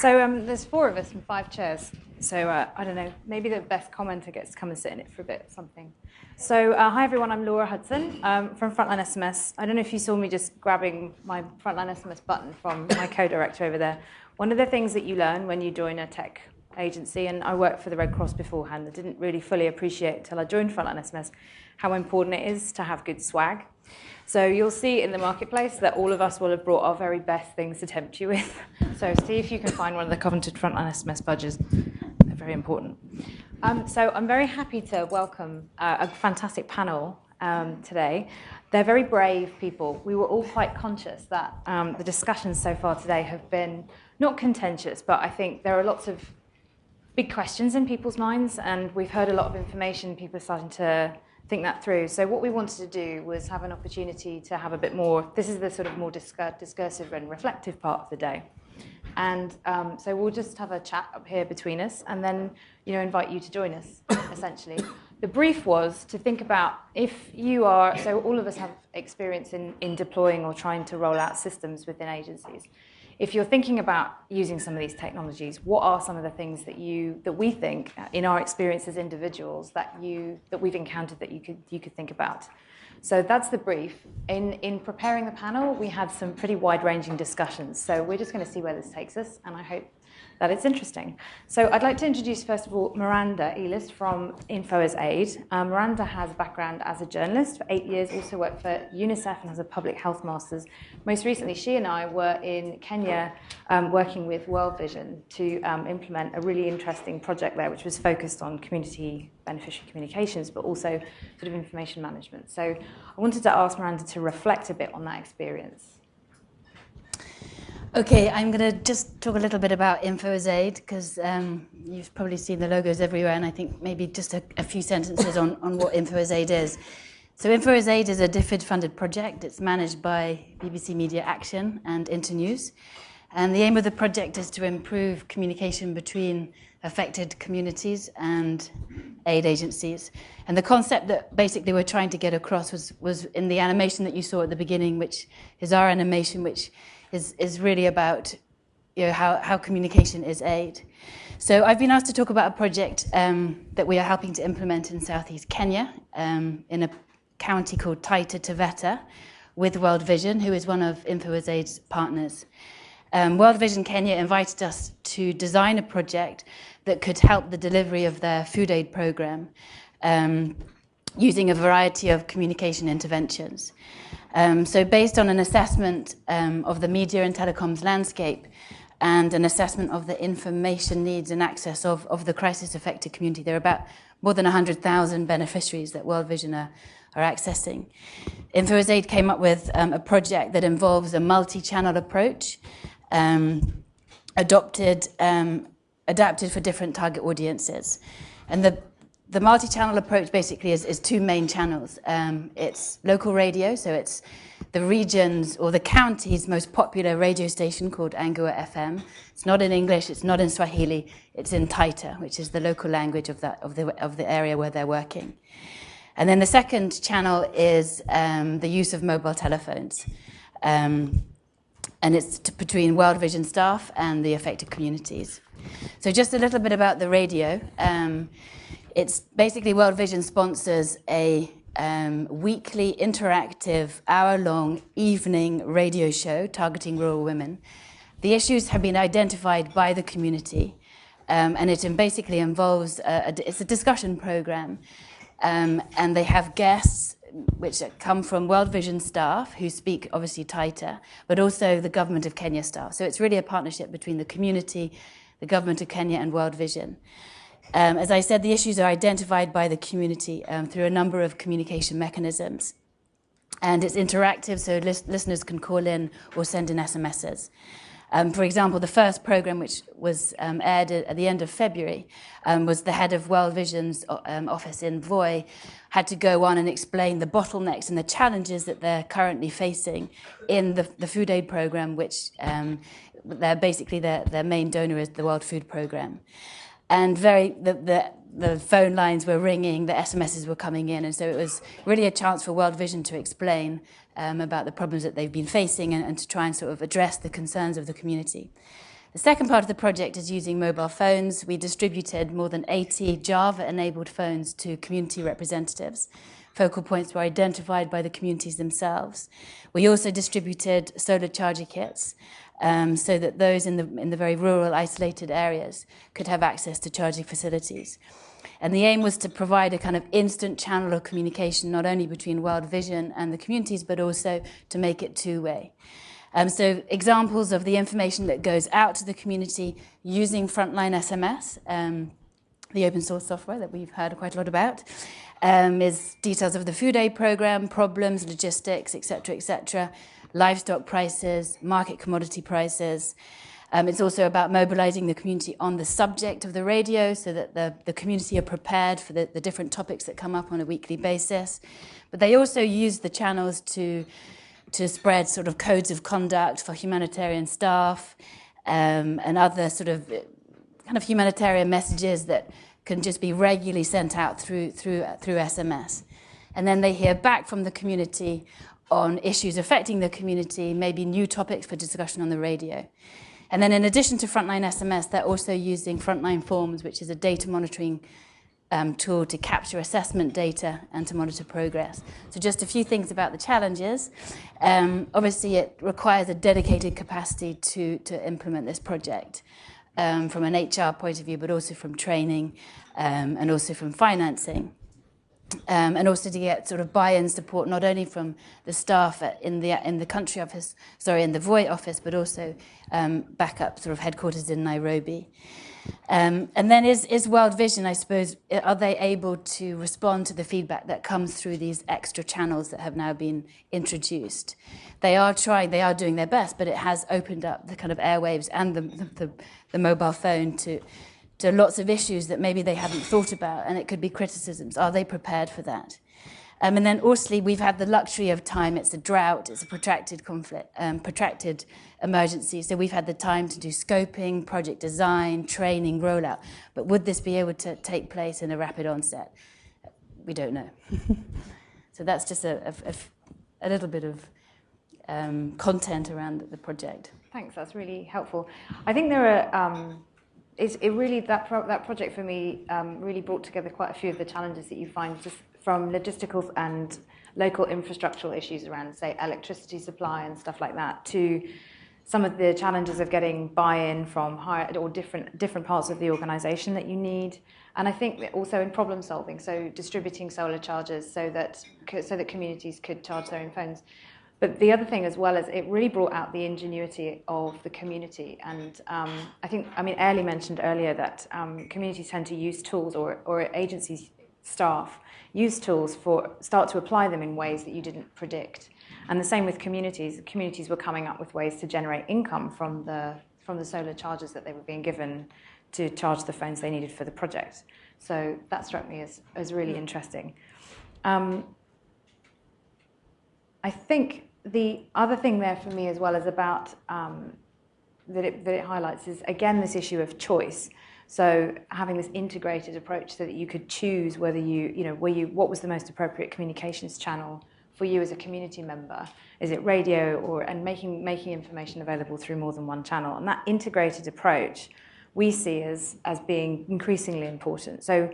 There's 4 of us and 5 chairs. So I don't know, maybe the best commenter gets to come and sit in it for a bit or something. So hi everyone, I'm Walker Hudson from FrontlineSMS. I don't know if you saw me just grabbing my FrontlineSMS button from my co-director over there. One of the things that you learn when you join a tech agency, and I worked for the Red Cross beforehand, I didn't really fully appreciate until I joined FrontlineSMS how important it is to have good swag. So you'll see in the marketplace that all of us will have brought our very best things to tempt you with. So see if you can find one of the coveted FrontlineSMS badges. They're very important. So I'm very happy to welcome a fantastic panel today. They're very brave people. We were all quite conscious that the discussions so far today have been not contentious, but I think there are lots of big questions in people's minds, and we've heard a lot of information. People are starting to think that through. So what we wanted to do was have an opportunity to have a bit more, this is the sort of more discursive and reflective part of the day. And so we'll just have a chat up here between us and then invite you to join us, essentially. The brief was to think about if you are, so all of us have experience in deploying or trying to roll out systems within agencies. If you're thinking about using some of these technologies, what are some of the things that we think, in our experience as individuals, that we've encountered that you could think about? So that's the brief. In preparing the panel, we had some pretty wide-ranging discussions. So we're just going to see where this takes us, and I hope that it's interesting. So I'd like to introduce, first of all, Miranda Eeles from infoasaid. Miranda has a background as a journalist for 8 years, also worked for UNICEF and has a public health master's. Most recently, she and I were in Kenya working with World Vision to implement a really interesting project there, which was focused on community beneficiary communications, but also sort of information management. So I wanted to ask Miranda to reflect a bit on that experience. Okay, I'm going to just talk a little bit about infoasaid because you've probably seen the logos everywhere, and I think maybe just a few sentences on what infoasaid is. So infoasaid is a DFID-funded project. It's managed by BBC Media Action and Internews. And the aim of the project is to improve communication between affected communities and aid agencies. And the concept that basically we're trying to get across was in the animation that you saw at the beginning, which is our animation, which is really about how communication is aid. So I've been asked to talk about a project that we are helping to implement in southeast Kenya in a county called Taita Taveta with World Vision, who is one of infoasaid's partners. World Vision Kenya invited us to design a project that could help the delivery of their food aid program using a variety of communication interventions. So based on an assessment of the media and telecoms landscape and an assessment of the information needs and access of the crisis-affected community, there are about more than 100,000 beneficiaries that World Vision are accessing. infoasaid came up with a project that involves a multi-channel approach adapted for different target audiences. And the multi-channel approach basically is 2 main channels. It's local radio, so it's the region's or the county's most popular radio station called Angua FM. It's not in English, it's not in Swahili, it's in Taita, which is the local language of the area where they're working. And then the second channel is the use of mobile telephones. And it's between World Vision staff and the affected communities. So just a little bit about the radio. It's basically World Vision sponsors a weekly interactive hour-long evening radio show targeting rural women. The issues have been identified by the community, and it basically involves it's a discussion program, and they have guests which come from World Vision staff who speak obviously Taita, but also the government of Kenya staff. So it's really a partnership between the community, the government of Kenya, and World Vision. As I said, the issues are identified by the community through a number of communication mechanisms. And it's interactive, so listeners can call in or send in SMSs. For example, the first program, which was aired at the end of February, was the head of World Vision's office in Voi, had to go on and explain the bottlenecks and the challenges that they're currently facing in the food aid program, which basically their main donor is the World Food Program. And the phone lines were ringing, the SMSs were coming in, and so it was really a chance for World Vision to explain about the problems that they've been facing and to try and sort of address the concerns of the community. The second part of the project is using mobile phones. We distributed more than 80 Java-enabled phones to community representatives. Focal points were identified by the communities themselves. We also distributed solar charger kits so that those in the very rural, isolated areas could have access to charging facilities. And the aim was to provide a kind of instant channel of communication, not only between World Vision and the communities, but also to make it two-way. So examples of the information that goes out to the community using FrontlineSMS, the open source software that we've heard quite a lot about, is details of the food aid program, problems, logistics, etc., livestock prices, market commodity prices. It's also about mobilizing the community on the subject of the radio so that the community are prepared for the different topics that come up on a weekly basis. But they also use the channels to spread sort of codes of conduct for humanitarian staff and other sort of kind of humanitarian messages that can just be regularly sent out through SMS. And then they hear back from the community on issues affecting the community, maybe new topics for discussion on the radio. And then in addition to FrontlineSMS, they're also using Frontline Forms, which is a data monitoring tool to capture assessment data and to monitor progress. So just a few things about the challenges. Obviously, it requires a dedicated capacity to implement this project from an HR point of view, but also from training and also from financing. And also to get sort of buy-in support, not only from the staff in the country office, in the VOI office, but also backup sort of headquarters in Nairobi. And then is World Vision, I suppose, are they able to respond to the feedback that comes through these extra channels that have now been introduced? They are doing their best, but it has opened up the kind of airwaves and the mobile phone to lots of issues that maybe they hadn't thought about, and it could be criticisms. Are they prepared for that? And then also, we've had the luxury of time. It's a drought, it's a protracted conflict, protracted emergency. So we've had the time to do scoping, project design, training, rollout. But would this be able to take place in a rapid onset? We don't know. So that's just a little bit of content around the project. Thanks, that's really helpful. I think there are, that project for me really brought together quite a few of the challenges that you find just from logistical and local infrastructural issues around, say, electricity supply and stuff like that, to some of the challenges of getting buy-in from higher or different parts of the organisation that you need. And I think that also in problem solving, so distributing solar chargers so that communities could charge their own phones. But the other thing as well is it really brought out the ingenuity of the community. And Airlie mentioned earlier that communities tend to use tools or agencies, staff, use tools start to apply them in ways that you didn't predict. And the same with communities. Communities were coming up with ways to generate income from the solar chargers that they were being given to charge the phones they needed for the project. So that struck me as really interesting. I think the other thing there for me as well is about that it highlights is, again, this issue of choice. So having this integrated approach so that you could choose whether what was the most appropriate communications channel for you as a community member. Is it radio and making information available through more than one channel? And that integrated approach we see as being increasingly important. So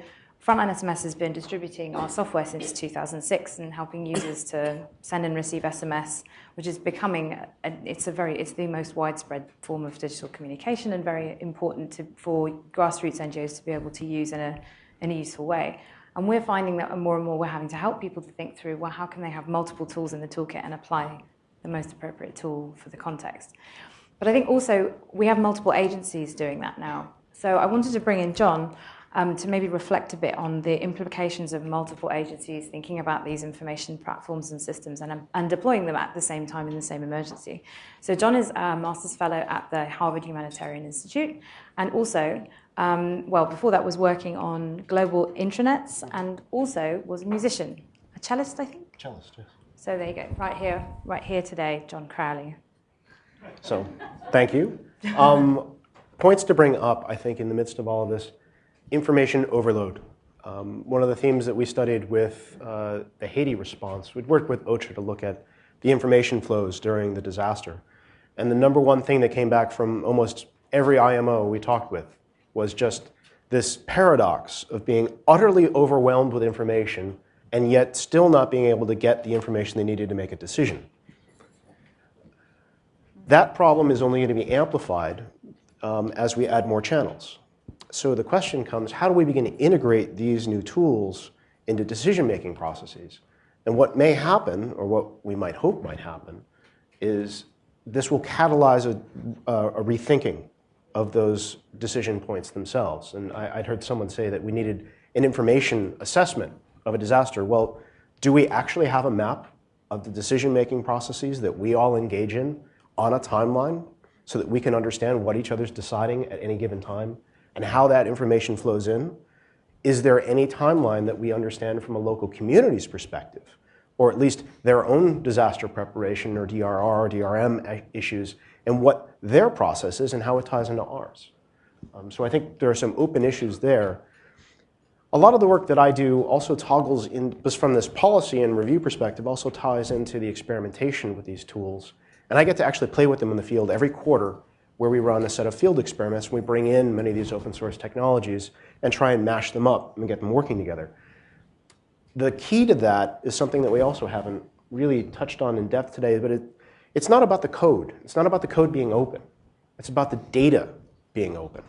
FrontlineSMS has been distributing our software since 2006 and helping users to send and receive SMS, which is becoming it's the most widespread form of digital communication and very important for grassroots NGOs to be able to use in a useful way. And we're finding that more and more we're having to help people to think through, well, how can they have multiple tools in the toolkit and apply the most appropriate tool for the context? But I think also we have multiple agencies doing that now. So I wanted to bring in John to maybe reflect a bit on the implications of multiple agencies thinking about these information platforms and systems and deploying them at the same time in the same emergency. So John is a Master's Fellow at the Harvard Humanitarian Institute, and also, before that was working on global intranets, and also was a musician, a cellist, I think? Cellist, yes. So there you go, right here today, John Crowley. So, thank you. Points to bring up, I think, in the midst of all of this. Information overload. One of the themes that we studied with the Haiti response, we'd worked with OCHA to look at the information flows during the disaster. And the number one thing that came back from almost every IMO we talked with was just this paradox of being utterly overwhelmed with information and yet still not being able to get the information they needed to make a decision. That problem is only going to be amplified as we add more channels. So the question comes, how do we begin to integrate these new tools into decision-making processes? And what may happen, or what we might hope might happen, is this will catalyze a rethinking of those decision points themselves. And I'd heard someone say that we needed an information assessment of a disaster. Well, do we actually have a map of the decision-making processes that we all engage in on a timeline so that we can understand what each other's deciding at any given time and how that information flows in? Is there any timeline that we understand from a local community's perspective, or at least their own disaster preparation or DRR, DRM issues, and what their process is and how it ties into ours? So I think there are some open issues there. A lot of the work that I do also toggles in, just from this policy and review perspective, also ties into the experimentation with these tools. And I get to actually play with them in the field every quarter, where we run a set of field experiments and we bring in many of these open source technologies and try and mash them up and get them working together. The key to that is something that we also haven't really touched on in depth today, but it's not about the code. It's not about the code being open. It's about the data being open.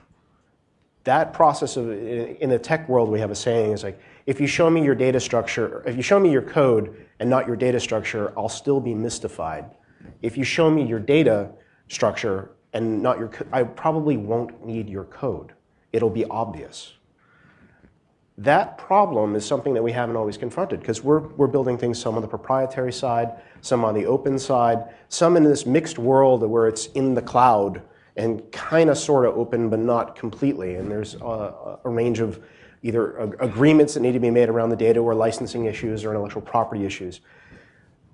That process of, in the tech world, we have a saying, is like, if you show me your data structure, if you show me your code and not your data structure, I'll still be mystified. If you show me your data structure and not your, I probably won't need your code. It'll be obvious. That problem is something that we haven't always confronted, because we're building things, some on the proprietary side, some on the open side, some in this mixed world where it's in the cloud and kind of sort of open but not completely. And there's a range of either agreements that need to be made around the data, or licensing issues, or intellectual property issues.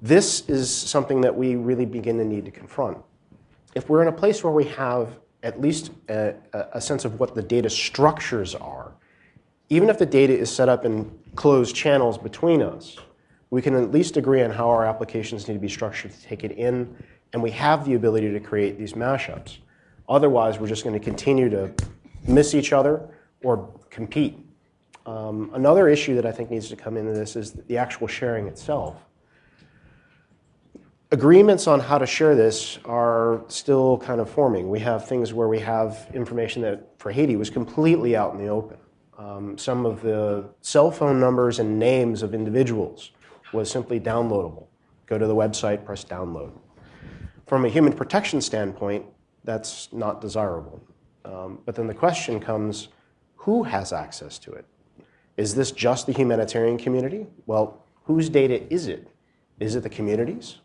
This is something that we really begin to need to confront. If we're in a place where we have at least a sense of what the data structures are, even if the data is set up in closed channels between us, we can at least agree on how our applications need to be structured to take it in, and we have the ability to create these mashups. Otherwise, we're just going to continue to miss each other or compete. Another issue that I think needs to come into this is the actual sharing itself. Agreements on how to share this are still kind of forming. We have things where we have information that, for Haiti, was completely out in the open. Some of the cell phone numbers and names of individuals was simply downloadable. Go to the website, press download. From a human protection standpoint, that's not desirable. But then the question comes, who has access to it? Is this just the humanitarian community? Well, whose data is it? Is it the communities?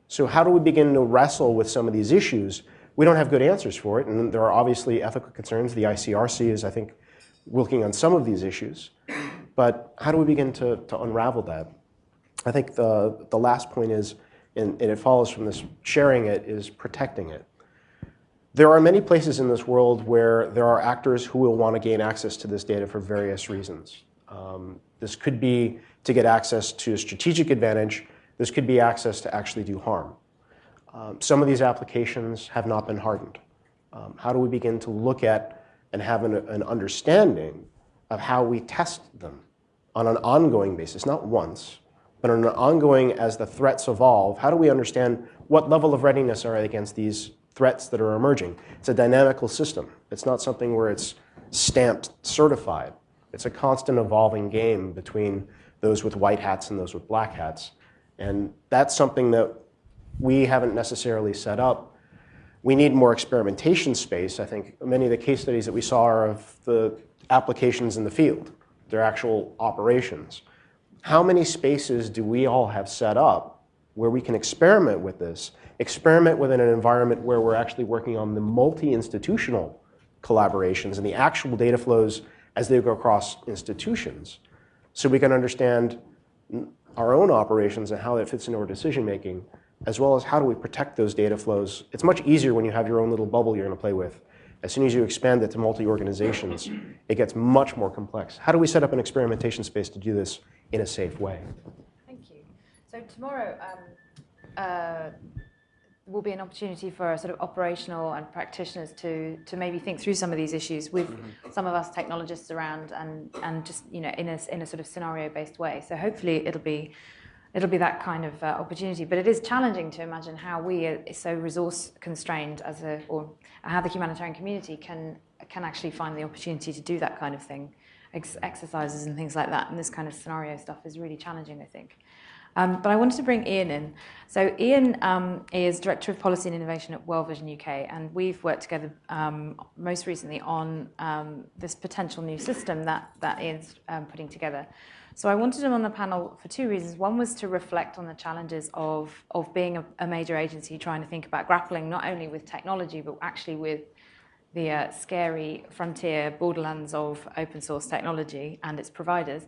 So how do we begin to wrestle with some of these issues? We don't have good answers for it, and there are obviously ethical concerns. The ICRC is, I think, working on some of these issues. But how do we begin to unravel that? I think the last point is, and it follows from this, sharing it is protecting it. There are many places in this world where there are actors who will want to gain access to this data for various reasons. This could be to get access to a strategic advantage. This could be access to actually do harm. Some of these applications have not been hardened. How do we begin to look at and have an understanding of how we test them on an ongoing basis, not once, but on an ongoing, as the threats evolve? How do we understand what level of readiness are against these threats that are emerging? It's a dynamical system. It's not something where it's stamped certified. It's a constant evolving game between those with white hats and those with black hats. And that's something that we haven't necessarily set up. We need more experimentation space. I think many of the case studies that we saw are of the applications in the field, their actual operations. How many spaces do we all have set up where we can experiment with this, experiment within an environment where we're actually working on the multi-institutional collaborations and the actual data flows as they go across institutions, so we can understand our own operations and how that fits into our decision making, as well as how do we protect those data flows. It's much easier when you have your own little bubble you're going to play with. As soon as you expand it to multi-organizations, it gets much more complex. How do we set up an experimentation space to do this in a safe way? Thank you. So tomorrow, will be an opportunity for sort of operational and practitioners to maybe think through some of these issues with some of us technologists around and just, you know, in a sort of scenario-based way. So hopefully it'll be that kind of opportunity. But it is challenging to imagine how we are so resource constrained or how the humanitarian community can actually find the opportunity to do that kind of thing, exercises and things like that. And this kind of scenario stuff is really challenging, I think. But I wanted to bring Ian in. So Ian is Director of Policy and Innovation at World Vision UK, and we've worked together most recently on this potential new system that Ian's putting together. So I wanted him on the panel for two reasons. One was to reflect on the challenges of being a major agency trying to think about grappling not only with technology, but actually with the scary frontier borderlands of open source technology and its providers.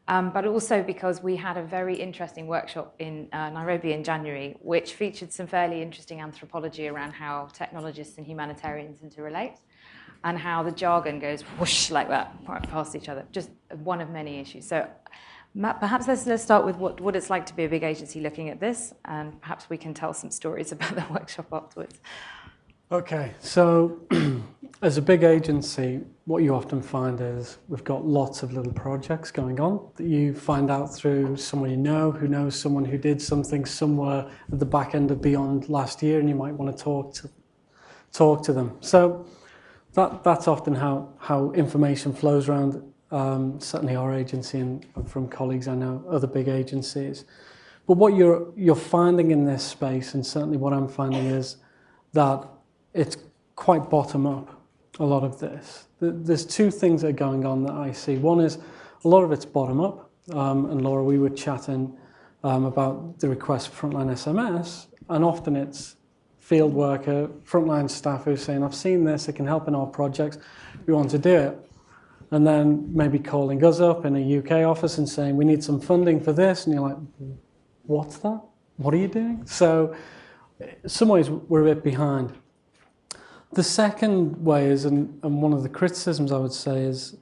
But also because we had a very interesting workshop in Nairobi in January, which featured some fairly interesting anthropology around how technologists and humanitarians interrelate, and how the jargon goes whoosh like that past each other. Just one of many issues. So Matt, perhaps let's start with what it's like to be a big agency looking at this, and perhaps we can tell some stories about the workshop afterwards. Okay, so as a big agency, what you often find is we've got lots of little projects going on that you find out through someone you know who knows someone who did something somewhere at the back end of beyond last year, and you might want to talk to them. So that's often how information flows around, certainly our agency and from colleagues I know, other big agencies. But what you're finding in this space, and certainly what I'm finding, is that it's quite bottom up, a lot of this. There's two things that are going on that I see. One is a lot of it's bottom up, and Laura, we were chatting about the request for FrontlineSMS, and often it's field worker, frontline staff who's saying, I've seen this, it can help in our projects, we want to do it. And then maybe calling us up in a UK office and saying, we need some funding for this, and you're like, what's that? What are you doing? So in some ways we're a bit behind. The second way is, and one of the criticisms I would say is,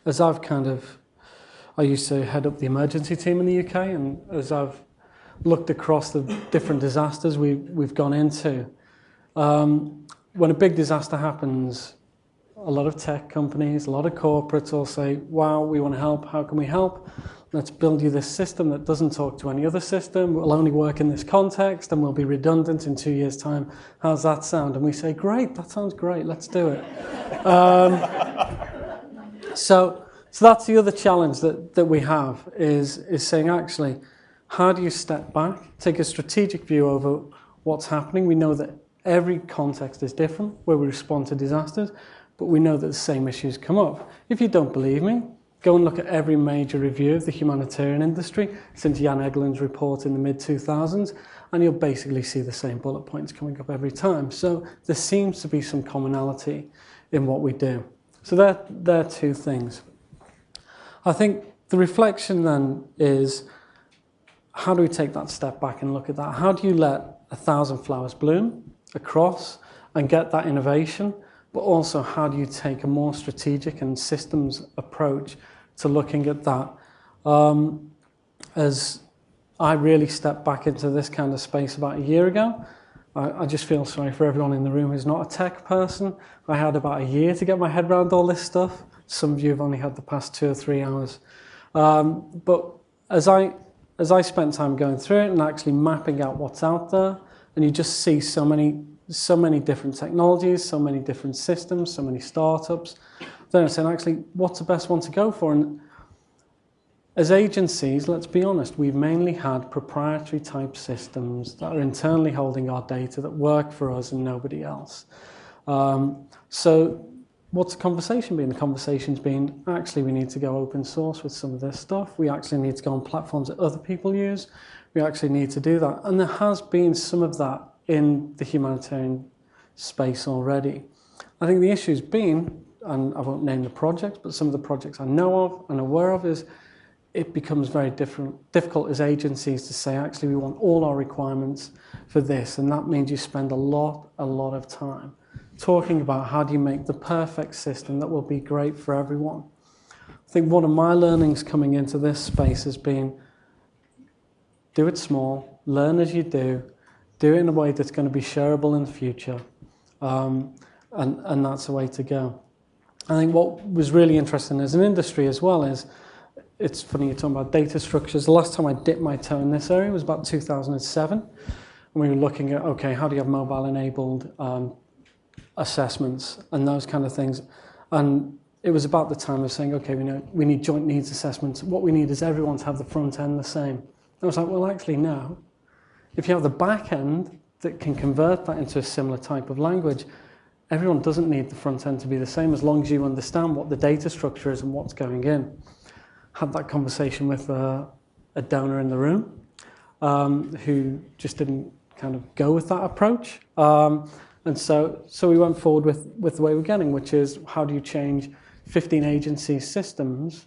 as I used to head up the emergency team in the UK, and as I've looked across the different disasters we've gone into, when a big disaster happens, a lot of tech companies, a lot of corporates all say, wow, we want to help, how can we help? Let's build you this system that doesn't talk to any other system, will only work in this context, and will be redundant in 2 years' time. How's that sound? And we say, great, that sounds great, let's do it. So that's the other challenge that we have, is saying, actually, how do you step back, take a strategic view over what's happening? We know that every context is different where we respond to disasters, but we know that the same issues come up. If you don't believe me, go and look at every major review of the humanitarian industry since Jan Egeland's report in the mid-2000s, and you'll basically see the same bullet points coming up every time. So there seems to be some commonality in what we do. So there are two things. I think the reflection then is, how do we take that step back and look at that? How do you let 1,000 flowers bloom across and get that innovation? But also, how do you take a more strategic and systems approach to looking at that? As I really stepped back into this kind of space about a year ago, I just feel sorry for everyone in the room who's not a tech person. I had about a year to get my head around all this stuff. Some of you have only had the past 2 or 3 hours. But as I spent time going through it and actually mapping out what's out there, and you just see so many different technologies, so many different systems, so many startups. Then I'm saying, actually, what's the best one to go for? And as agencies, let's be honest, we've mainly had proprietary type systems that are internally holding our data that work for us and nobody else. So what's the conversation been? The conversation's been, actually, we need to go open source with some of this stuff. We actually need to go on platforms that other people use. We actually need to do that. And there has been some of that in the humanitarian space already. I think the issue's been, and I won't name the projects, but some of the projects I know of and aware of, is it becomes very difficult as agencies to say, actually, we want all our requirements for this, and that means you spend a lot of time talking about how do you make the perfect system that will be great for everyone. I think one of my learnings coming into this space has been, do it small, learn as you do do it in a way that's going to be shareable in the future. And that's the way to go. I think what was really interesting as an industry as well is, it's funny you're talking about data structures. The last time I dipped my toe in this area was about 2007. And we were looking at, okay, how do you have mobile-enabled assessments and those kind of things. And it was about the time of saying, okay, we need joint needs assessments. What we need is everyone to have the front end the same. I was like, well, actually, no. If you have the back end that can convert that into a similar type of language, everyone doesn't need the front end to be the same as long as you understand what the data structure is and what's going in. Had that conversation with a donor in the room who just didn't kind of go with that approach. And so we went forward with the way we're getting, which is how do you change 15 agency systems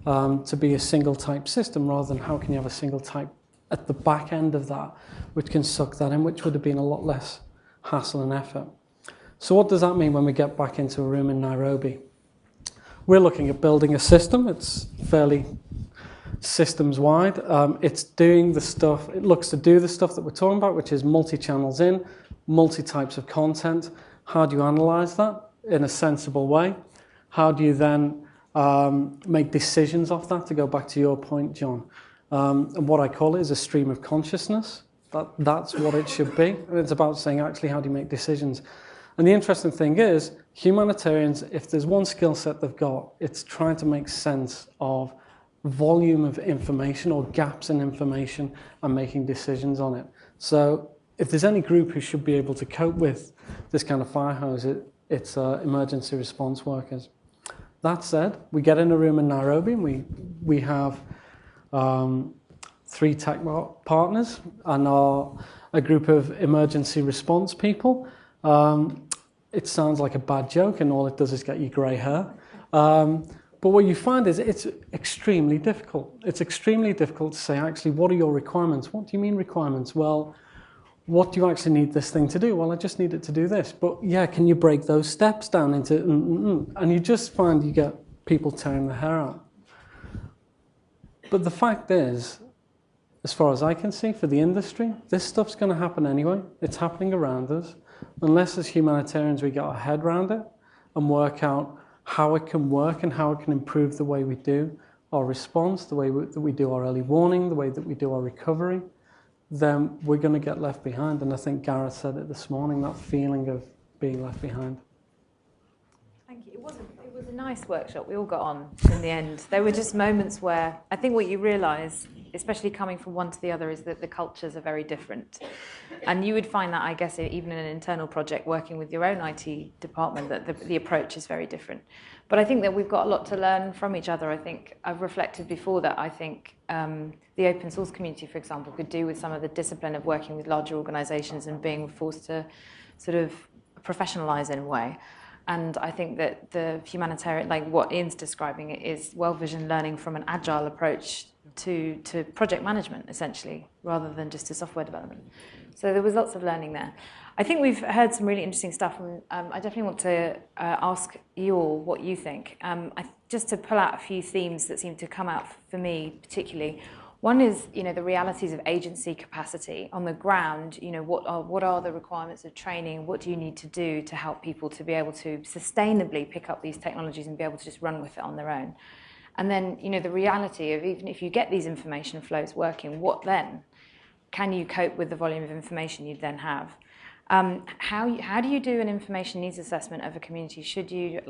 to be a single type system rather than how can you have a single type at the back end of that, which can suck that in, which would have been a lot less hassle and effort. So what does that mean when we get back into a room in Nairobi? We're looking at building a system. It's fairly systems wide. It's doing the stuff, it looks to do the stuff that we're talking about, which is multi-channels in, multi-types of content. How do you analyze that in a sensible way? How do you then make decisions off that, to go back to your point, John? And what I call it is a stream of consciousness. That's what it should be. And it's about saying, actually, how do you make decisions? And the interesting thing is, humanitarians, if there's one skill set they've got, it's trying to make sense of volume of information or gaps in information and making decisions on it. So if there's any group who should be able to cope with this kind of fire hose, it's emergency response workers. That said, we get in a room in Nairobi and we have 3 tech partners and a group of emergency response people. It sounds like a bad joke and all it does is get you grey hair. But what you find is it's extremely difficult. It's extremely difficult to say, actually, what are your requirements? What do you mean requirements? Well, what do you actually need this thing to do? Well, I just need it to do this. But yeah, can you break those steps down into And you just find you get people tearing their hair out. But the fact is, as far as I can see, for the industry, this stuff's going to happen anyway. It's happening around us. Unless as humanitarians we get our head around it and work out how it can work and how it can improve the way we do our response, the way that we do our early warning, the way that we do our recovery, then we're going to get left behind. And I think Gareth said it this morning, that feeling of being left behind. Thank you. It was a nice workshop. We all got on in the end. There were just moments where I think what you realise, especially coming from one to the other, is that the cultures are very different. And you would find that, I guess, even in an internal project, working with your own IT department, that the approach is very different. But I think that we've got a lot to learn from each other. I think I've reflected before that I think the open source community, for example, could do with some of the discipline of working with larger organisations and being forced to sort of professionalise in a way. And I think that the humanitarian, like what Ian's describing, is well-visioned learning from an agile approach to project management, essentially, rather than just to software development. So there was lots of learning there. I think we've heard some really interesting stuff, and I definitely want to ask you all what you think. Just to pull out a few themes that seem to come out for me particularly. One is, the realities of agency capacity on the ground. What are the requirements of training? What do you need to do to help people to be able to sustainably pick up these technologies and be able to just run with it on their own? And then, the reality of even if you get these information flows working, what then? Can you cope with the volume of information you then have? How do you do an information needs assessment of a community? Should you,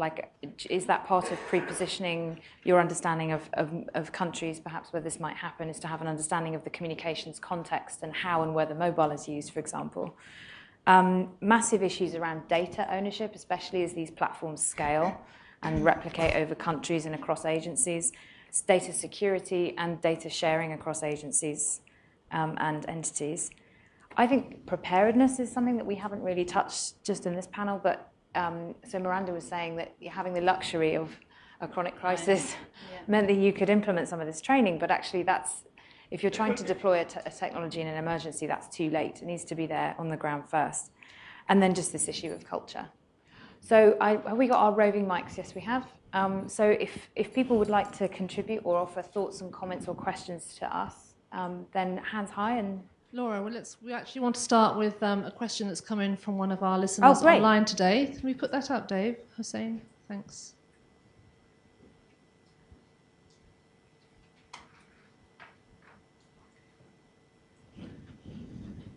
is that part of pre-positioning your understanding of countries, perhaps where this might happen, is to have an understanding of the communications context and how and where the mobile is used, for example? Massive issues around data ownership, especially as these platforms scale and replicate over countries and across agencies. It's data security and data sharing across agencies and entities. I think preparedness is something that we haven't really touched just in this panel, but so Miranda was saying that having the luxury of a chronic crisis meant that you could implement some of this training, but actually if you're trying to deploy a technology in an emergency, that's too late. It needs to be there on the ground first. And then just this issue of culture. So have we got our roving mics? Yes, we have. So if people would like to contribute or offer thoughts and comments or questions to us, then hands high and Laura, well, we actually want to start with a question that's come in from one of our listeners online today. Can we put that up, Dave? Hussein, thanks.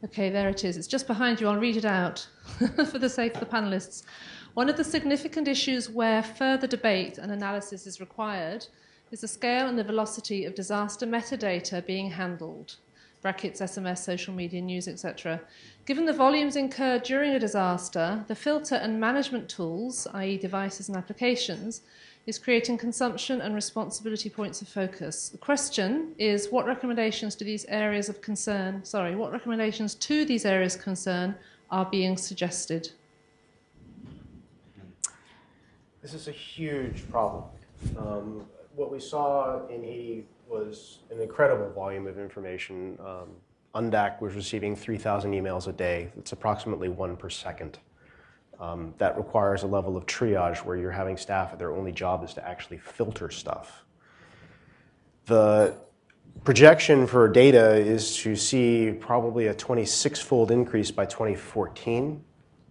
Okay, there it is. It's just behind you. I'll read it out for the sake of the panelists. One of the significant issues where further debate and analysis is required is the scale and the velocity of disaster metadata being handled. Brackets, SMS, social media, news, etc. Given the volumes incurred during a disaster, the filter and management tools, i.e. devices and applications, is creating consumption and responsibility points of focus. The question is, what recommendations to these areas of concern are being suggested? This is a huge problem. What we saw in Haiti was an incredible volume of information. UNDAC was receiving 3,000 emails a day. It's approximately 1 per second. That requires a level of triage where you're having staff and their only job is to actually filter stuff. The projection for data is to see probably a 26-fold increase by 2014,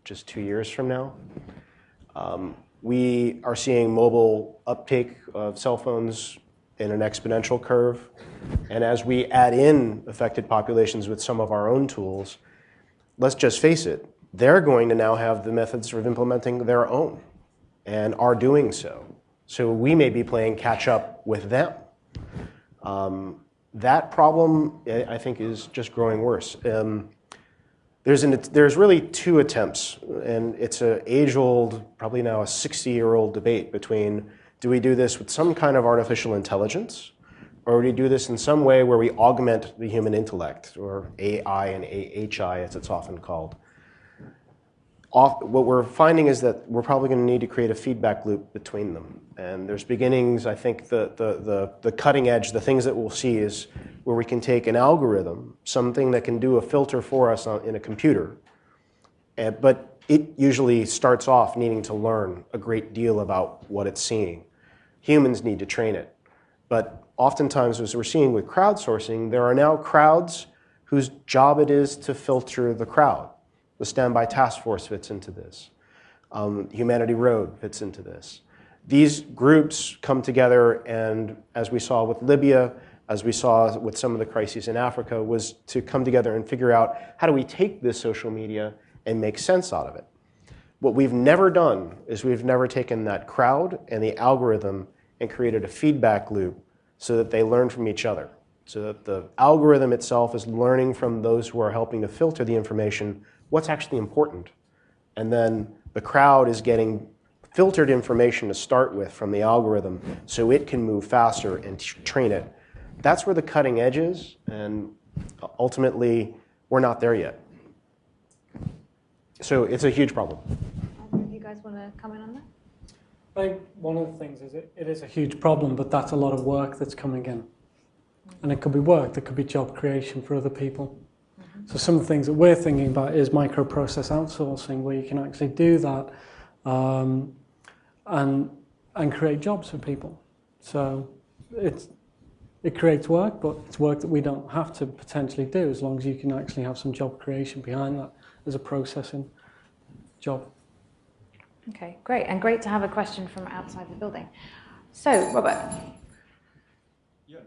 just 2 years from now. We are seeing mobile uptake of cell phones in an exponential curve. And as we add in affected populations with some of our own tools, let's just face it, they're going to now have the methods of implementing their own and are doing so. So we may be playing catch up with them. That problem, I think, is just growing worse. There's really two attempts, and it's an age-old, probably now a 60-year-old debate between, do we do this with some kind of artificial intelligence, or do we do this in some way where we augment the human intellect, or AI and AHI as it's often called? What we're finding is that we're probably going to need to create a feedback loop between them. And there's beginnings, I think, the cutting edge, the things that we'll see is where we can take an algorithm, something that can do a filter for us in a computer, but it usually starts off needing to learn a great deal about what it's seeing. Humans need to train it. But oftentimes, as we're seeing with crowdsourcing, there are now crowds whose job it is to filter the crowd. The Standby Task Force fits into this. Humanity Road fits into this. These groups come together, and as we saw with Libya, as we saw with some of the crises in Africa, was to come together and figure out how do we take this social media and make sense out of it. What we've never done is we've never taken that crowd and the algorithm and created a feedback loop so that they learn from each other, so that the algorithm itself is learning from those who are helping to filter the information what's actually important. And then the crowd is getting filtered information to start with from the algorithm so it can move faster and train it. That's where the cutting edge is, and ultimately, we're not there yet. So it's a huge problem. Either of you guys want to comment on that? I think one of the things is it is a huge problem, but that's a lot of work that's coming in. And it could be work, that could be job creation for other people. So some of the things that we're thinking about is microprocess outsourcing, where you can actually do that and create jobs for people. So it creates work, but it's work that we don't have to potentially do as long as you can actually have some job creation behind that as a processing job. Okay, great. And great to have a question from outside the building. So, Robert. Yeah,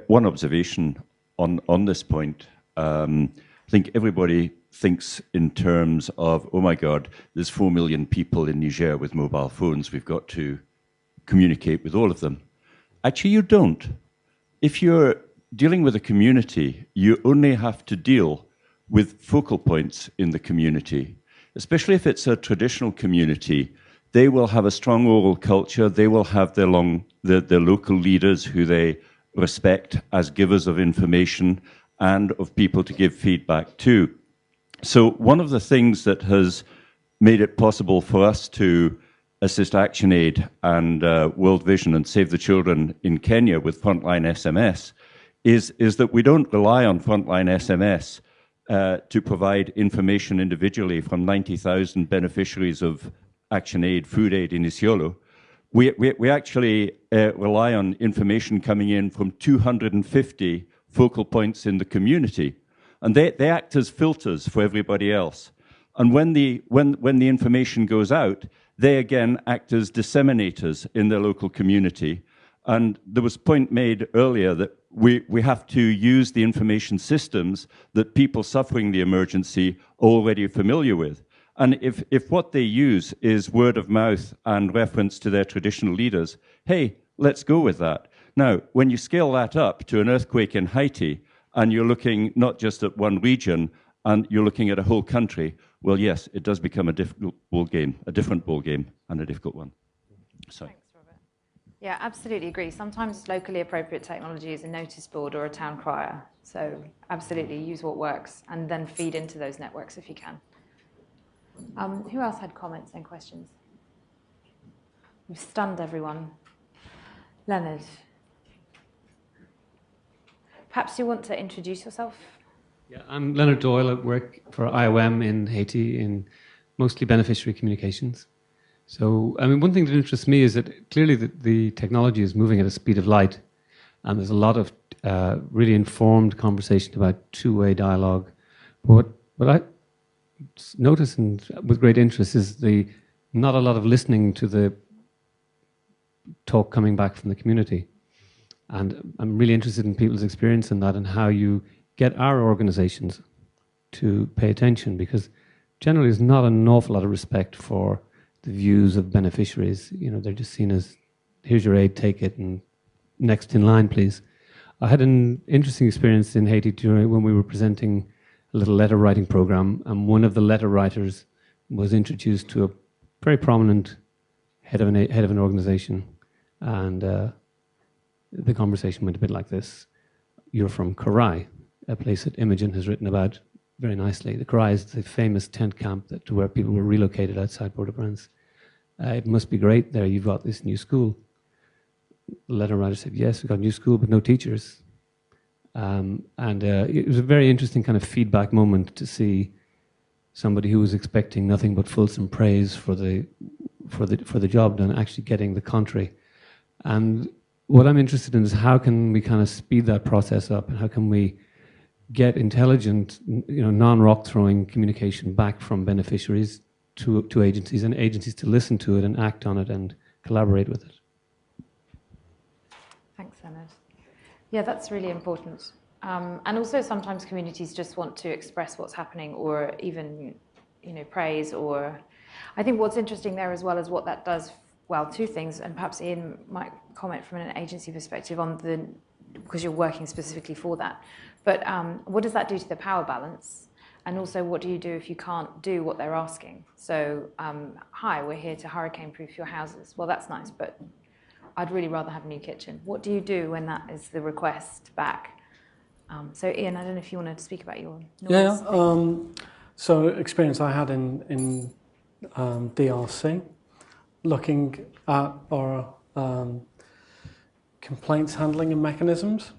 one observation on this point. I think everybody thinks in terms of, oh my God, there's 4 million people in Niger with mobile phones. We've got to communicate with all of them. Actually, you don't. If you're dealing with a community, you only have to deal with focal points in the community, especially if it's a traditional community. They will have a strong oral culture. They will have their local leaders who they respect as givers of information and of people to give feedback to. So one of the things that has made it possible for us to assist ActionAid and World Vision and Save the Children in Kenya with FrontlineSMS is that we don't rely on FrontlineSMS to provide information individually from 90,000 beneficiaries of ActionAid food aid in Isiolo. We actually rely on information coming in from 250 focal points in the community. And they act as filters for everybody else. And when the information goes out, they again act as disseminators in their local community. And there was a point made earlier that we have to use the information systems that people suffering the emergency are already familiar with. And if what they use is word of mouth and reference to their traditional leaders, hey, let's go with that. Now, when you scale that up to an earthquake in Haiti, and you're looking not just at one region, and you're looking at a whole country, well, yes, it does become a difficult ball game, a different ball game, and a difficult one. Sorry. Thanks, Robert. Yeah, absolutely agree. Sometimes locally appropriate technology is a notice board or a town crier. So absolutely use what works, and then feed into those networks if you can. Who else had comments and questions? We've stunned everyone. Leonard. Perhaps you want to introduce yourself? Yeah, I'm Leonard Doyle. I work for IOM in Haiti in mostly beneficiary communications. So, I mean, one thing that interests me is that clearly the technology is moving at a speed of light, and there's a lot of really informed conversation about two-way dialogue. But what I notice and with great interest is not a lot of listening to the talk coming back from the community. And I'm really interested in people's experience in that and how you get our organizations to pay attention, because generally there's not an awful lot of respect for the views of beneficiaries. You know, they're just seen as, here's your aid, take it, and next in line, please. I had an interesting experience in Haiti when we were presenting a little letter writing program, and one of the letter writers was introduced to a very prominent head of an organization, and the conversation went a bit like this. You're from Karai, a place that Imogen has written about very nicely. The Karai is the famous tent camp to where people were relocated outside Port-au-Prince. It must be great there, you've got this new school. The letter writer said, yes, we've got a new school, but no teachers. It was a very interesting kind of feedback moment to see somebody who was expecting nothing but fulsome praise for the job done, actually getting the contrary. And what I'm interested in is how can we kind of speed that process up, and how can we get intelligent, non-rock throwing communication back from beneficiaries to agencies, and agencies to listen to it and act on it and collaborate with it. Thanks, Leonard. Yeah, that's really important. And also sometimes communities just want to express what's happening, or even, praise, or I think what's interesting there as well is what that does. Well, two things, and perhaps Ian might comment from an agency perspective on because you're working specifically for that. But what does that do to the power balance? And also, what do you do if you can't do what they're asking? So, hi, we're here to hurricane-proof your houses. Well, that's nice, but I'd really rather have a new kitchen. What do you do when that is the request back? So, Ian, I don't know if you wanted to speak about your noise. Yeah, so experience I had in DRC, looking at our complaints handling and mechanisms,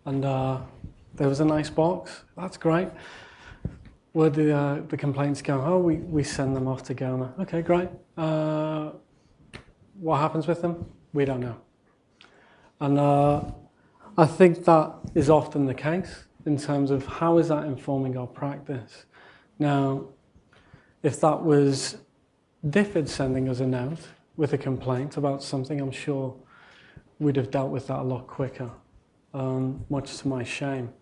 and there was a nice box. That's great. Where do the complaints go? Oh, we send them off to Ghana. Okay, great. What happens with them? We don't know. And I think that is often the case in terms of how is that informing our practice. Now, if that was DFID sending us a note with a complaint about something, I'm sure we'd have dealt with that a lot quicker, much to my shame.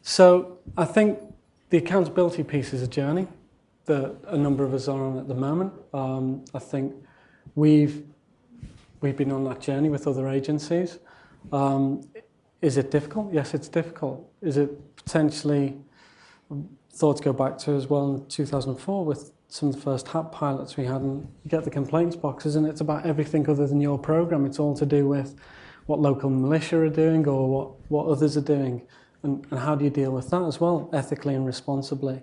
So I think the accountability piece is a journey that a number of us are on at the moment. I think we've been on that journey with other agencies. Is it difficult? Yes, it's difficult. Is it potentially, thoughts go back to as well in 2004 with some of the first HAP pilots we had, and you get the complaints boxes and it's about everything other than your program. It's all to do with what local militia are doing or what others are doing, and how do you deal with that as well, ethically and responsibly.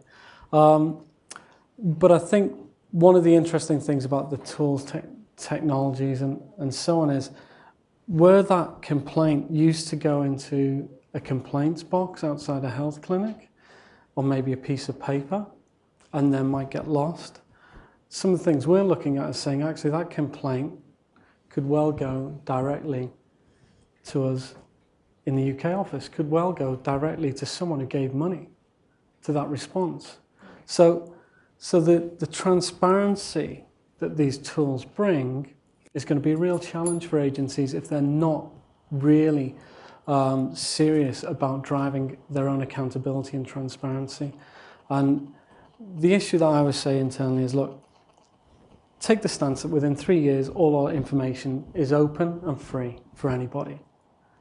But I think one of the interesting things about the tools, technologies and so on is where that complaint used to go into a complaints box outside a health clinic, or maybe a piece of paper, and then might get lost. Some of the things we're looking at is saying, actually, that complaint could well go directly to us in the UK office could well go directly to someone who gave money to that response. So the transparency that these tools bring is going to be a real challenge for agencies if they're not really serious about driving their own accountability and transparency. And the issue that I would say internally is, look, take the stance that within 3 years, all our information is open and free for anybody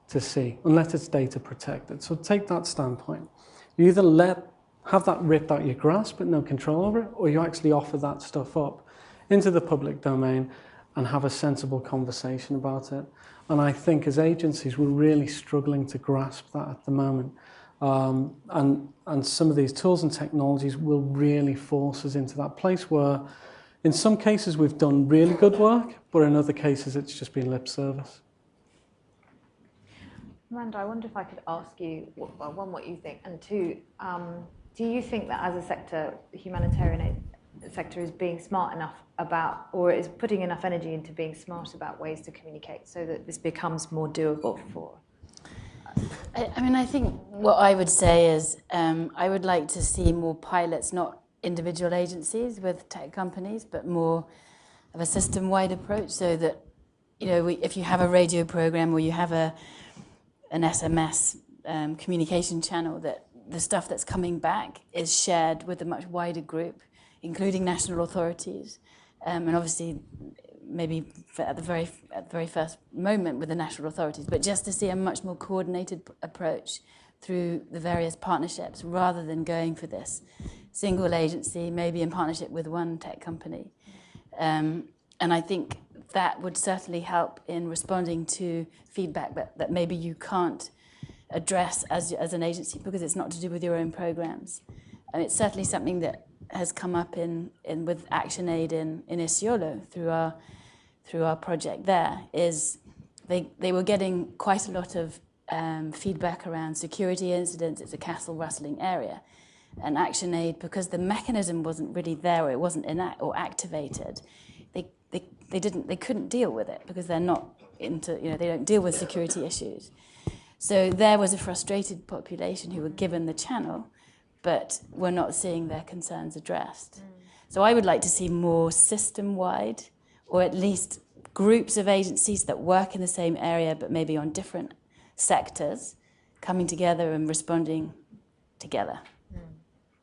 to see, unless it's data protected. So take that standpoint. You either have that ripped out your grasp but no control over it, or you actually offer that stuff up into the public domain and have a sensible conversation about it. And I think as agencies, we're really struggling to grasp that at the moment. And some of these tools and technologies will really force us into that place where, in some cases, we've done really good work, but in other cases, it's just been lip service. Miranda, I wonder if I could ask you, well, one, what you think, and two, do you think that as a sector, the humanitarian aid sector is being smart enough about, or is putting enough energy into being smart about ways to communicate so that this becomes more doable for us? I mean, I think what I would say is I would like to see more pilots, not individual agencies with tech companies, but more of a system-wide approach, so that, you know, if you have a radio program or you have an SMS communication channel, that the stuff that's coming back is shared with a much wider group, including national authorities, and obviously maybe at the very first moment with the national authorities, but just to see a much more coordinated approach through the various partnerships, rather than going for this single agency, maybe in partnership with one tech company. And I think that would certainly help in responding to feedback that maybe you can't address as an agency because it's not to do with your own programs. And it's certainly something that has come up with ActionAid in Isiolo through our project there, is they were getting quite a lot of feedback around security incidents. It's a castle rustling area. And ActionAid, because the mechanism wasn't really there, or it wasn't activated, they couldn't deal with it because they're not they don't deal with security issues. So there was a frustrated population who were given the channel, but were not seeing their concerns addressed. So I would like to see more system-wide, or at least groups of agencies that work in the same area, but maybe on different sectors, coming together and responding together.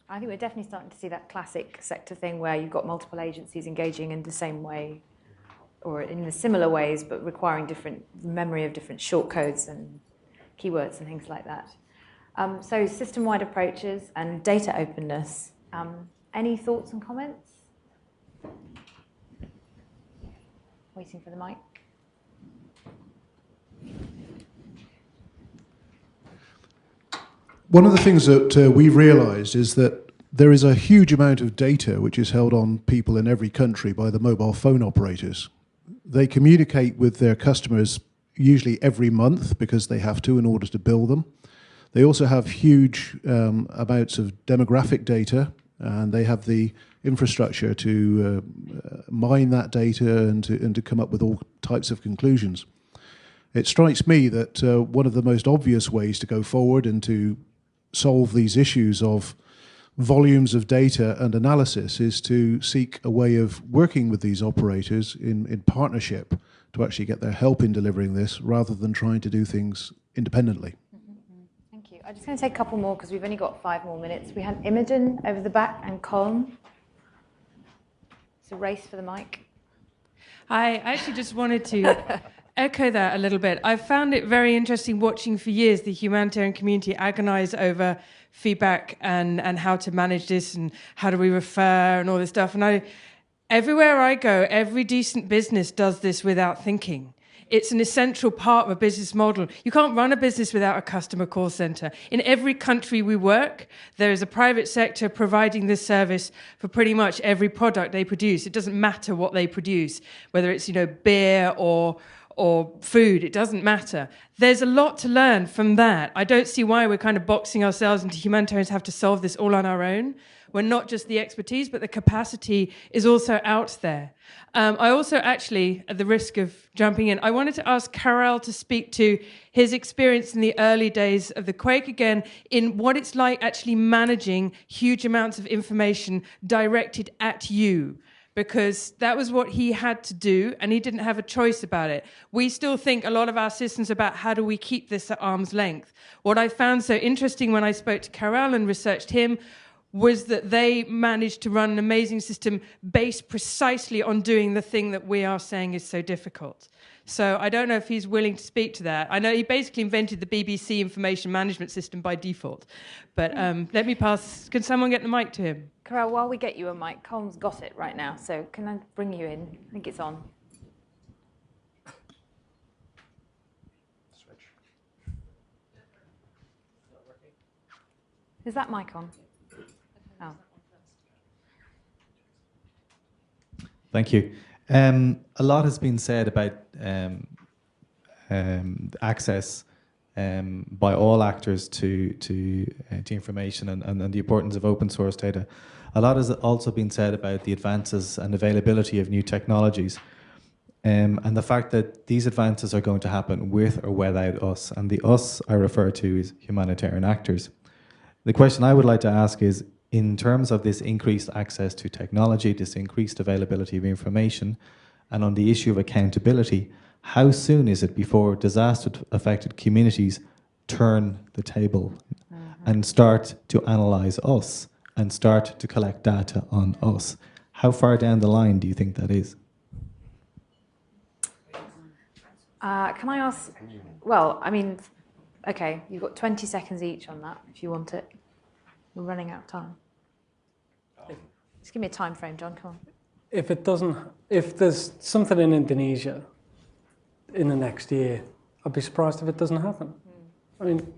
I think we're definitely starting to see that classic sector thing where you've got multiple agencies engaging in the same way, or in the similar ways, but requiring different memory of different short codes and keywords and things like that. So system-wide approaches and data openness. Any thoughts and comments? Waiting for the mic. One of the things that we've realised is that there is a huge amount of data which is held on people in every country by the mobile phone operators. They communicate with their customers usually every month because they have to in order to bill them. They also have huge amounts of demographic data, and they have the infrastructure to mine that data and to come up with all types of conclusions. It strikes me that one of the most obvious ways to go forward and to solve these issues of volumes of data and analysis is to seek a way of working with these operators in partnership to actually get their help in delivering this, rather than trying to do things independently. Thank you. I'm just going to take a couple more because we've only got 5 more minutes. We had Imogen over the back and Colm. It's a race for the mic. I actually just wanted to echo that a little bit. I've found it very interesting watching for years the humanitarian community agonize over feedback and how to manage this and how do we refer and all this stuff. And everywhere I go, every decent business does this without thinking. It's an essential part of a business model. You can't run a business without a customer call center. In every country we work, there is a private sector providing this service for pretty much every product they produce. It doesn't matter what they produce, whether it's, beer or or food, it doesn't matter. There's a lot to learn from that. I don't see why we're kind of boxing ourselves into humanitarians have to solve this all on our own. We're not just the expertise, but the capacity is also out there. I also actually, at the risk of jumping in, I wanted to ask Karel to speak to his experience in the early days of the quake again, in what it's like actually managing huge amounts of information directed at you. Because that was what he had to do, and he didn't have a choice about it. We still think a lot of our systems about how do we keep this at arm's length. What I found so interesting when I spoke to Karel and researched him was that they managed to run an amazing system based precisely on doing the thing that we are saying is so difficult. So I don't know if he's willing to speak to that. I know he basically invented the BBC information management system by default. But let me pass. Can someone get the mic to him? Karel, while we get you a mic, Colin's got it right now. So can I bring you in? I think it's on. Switch. Is that mic on? Oh. Thank you. A lot has been said about access by all actors to information and the importance of open source data. A lot has also been said about the advances and availability of new technologies, and the fact that these advances are going to happen with or without us. And the us I refer to is humanitarian actors. The question I would like to ask is, in terms of this increased access to technology, this increased availability of information, and on the issue of accountability, how soon is it before disaster-affected communities turn the table and start to analyse us and start to collect data on us? How far down the line do you think that is? Can I ask? Well, I mean, okay, you've got 20 seconds each on that if you want it. We're running out of time. Just give me a time frame, John. Come on. If there's something in Indonesia in the next year, I'd be surprised if it doesn't happen. I mean,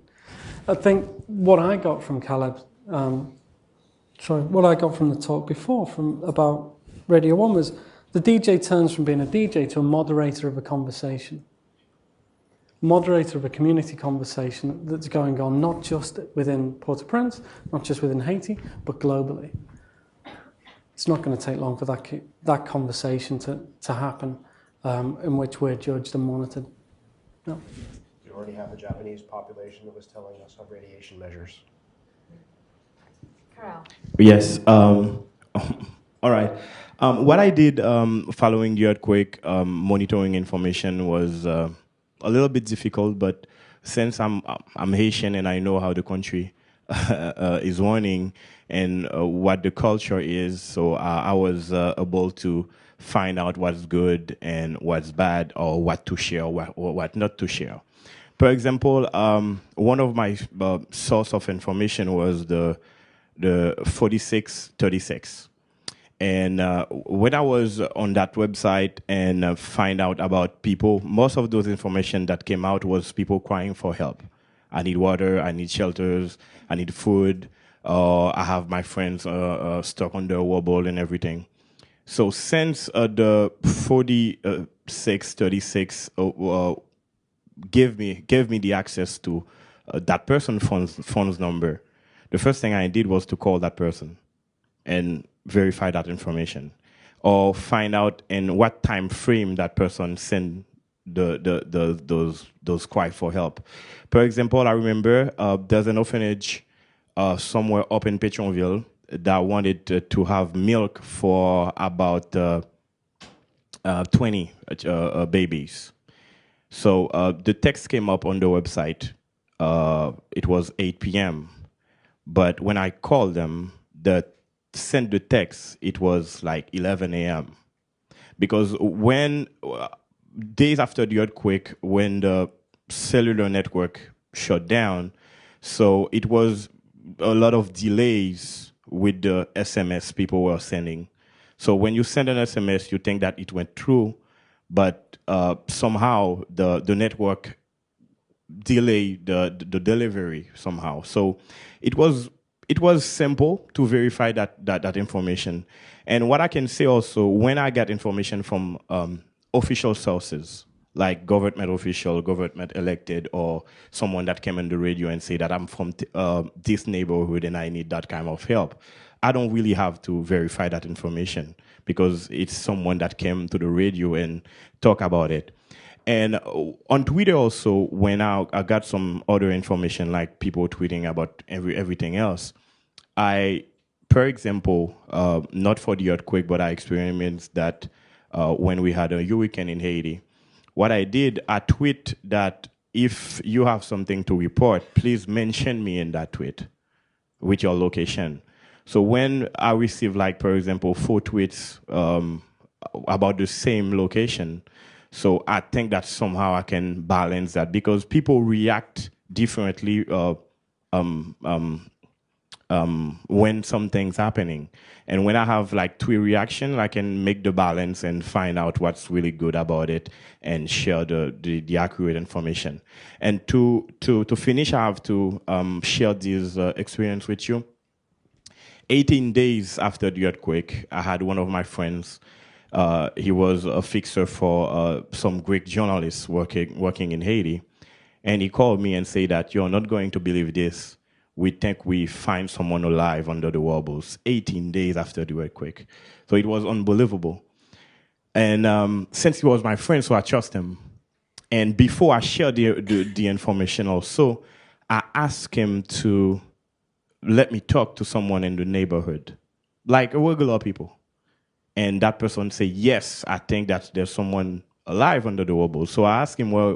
I think what I got from Caleb, what I got from the talk before about Radio 1 was the DJ turns from being a DJ to a moderator of a conversation. Moderator of a community conversation that's going on not just within Port-au-Prince, not just within Haiti, but globally. It's not going to take long for that conversation to happen, in which we're judged and monitored. No. You already have a Japanese population that was telling us of radiation measures. Karel. Yes. All right. What I did following the earthquake, monitoring information was a little bit difficult, but since I'm Haitian and I know how the country is running and what the culture is, so I was able to find out what's good and what's bad, or what to share or what not to share. For example, one of my source of information was the 4636. And when I was on that website and find out about people, most of those information that came out was people crying for help. I need water, I need shelters, I need food, I have my friends stuck on the wobble and everything. So since the 4636 gave me the access to that person's phone's number, the first thing I did was to call that person and verify that information, or find out in what time frame that person sent those cry for help. For example, I remember there's an orphanage somewhere up in Pétionville that wanted to have milk for about 20 babies. So the text came up on the website. It was 8 p.m. But when I called them, sent the text, it was like 11 a.m. Because when, days after the earthquake, when the cellular network shut down, so it was a lot of delays with the SMS people were sending. So when you send an SMS, you think that it went through, but somehow the network delayed the delivery somehow. So it was simple to verify that information. And what I can say also, when I get information from official sources, like government official, government elected, or someone that came on the radio and say that I'm from this neighborhood and I need that kind of help. I don't really have to verify that information because it's someone that came to the radio and talk about it. And on Twitter also, when I got some other information, like people tweeting about everything else, per example, not for the earthquake, but I experienced that when we had a hurricane in Haiti. What I did, I tweet that if you have something to report, please mention me in that tweet with your location. So when I receive, like, for example, 4 tweets about the same location, so I think that somehow I can balance that because people react differently when something's happening. And when I have like 3 reactions, I can make the balance and find out what's really good about it and share the accurate information. And to finish, I have to share this experience with you. 18 days after the earthquake, I had one of my friends. He was a fixer for some Greek journalists working in Haiti. And he called me and said that you're not going to believe this. We think we find someone alive under the rubble 18 days after the earthquake. So it was unbelievable. And since he was my friend, so I trust him. And before I shared the information also, I asked him to let me talk to someone in the neighborhood, like regular people. And that person said, yes, I think that there's someone alive under the rubble. So I asked him where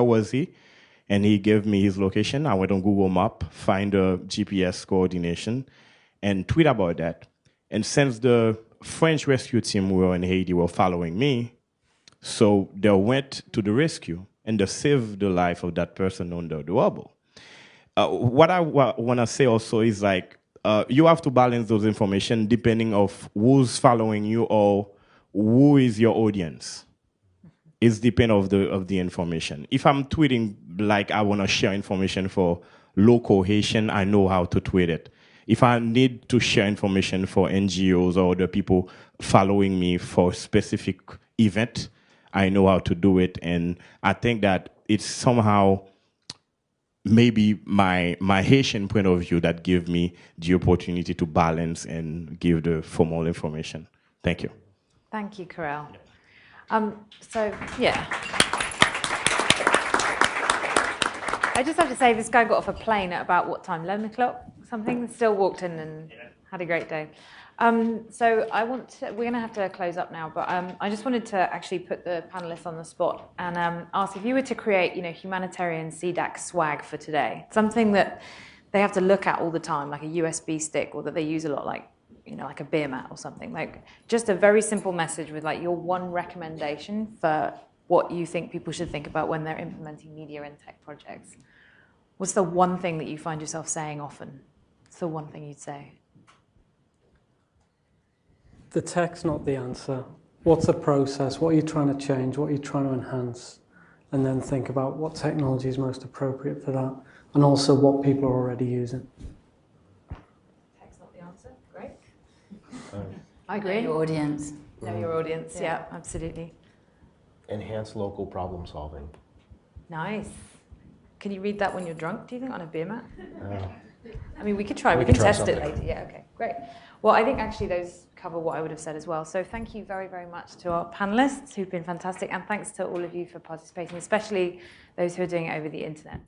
was he? And he gave me his location. I went on Google Maps, find a GPS coordination, and tweet about that. And since the French rescue team were in Haiti were following me, so they went to the rescue, and they saved the life of that person under the rubble. What I want to say also is like, you have to balance those information depending of who's following you or who is your audience. It's depend of the information. If I'm tweeting like I want to share information for local Haitian, I know how to tweet it. If I need to share information for NGOs or other people following me for specific event, I know how to do it. And I think that it's somehow maybe my Haitian point of view that give me the opportunity to balance and give the formal information. Thank you. Thank you, Karel. So, yeah. I just have to say, this guy got off a plane at about what time? 11 o'clock? Something? Still walked in and had a great day. So we're going to have to close up now, but I just wanted to actually put the panelists on the spot and ask if you were to create, humanitarian CDAC swag for today, something that they have to look at all the time, like a USB stick, or that they use a lot, like a beer mat or something, like just a very simple message with like your one recommendation for what you think people should think about when they're implementing media and tech projects. What's the one thing that you find yourself saying often? What's the one thing you'd say? The tech's not the answer. What's the process? What are you trying to change? What are you trying to enhance? And then think about what technology is most appropriate for that, and also what people are already using. Tech's not the answer. Great. I agree. Know your audience. Know your audience. Yeah, absolutely. Enhance local problem solving. Nice. Can you read that when you're drunk, do you think, on a beer mat? I mean, we could try. We can try test it something. later. Yeah, okay, great. Well, I think actually those cover what I would have said as well. So thank you very, very much to our panelists who've been fantastic. And thanks to all of you for participating, especially those who are doing it over the internet.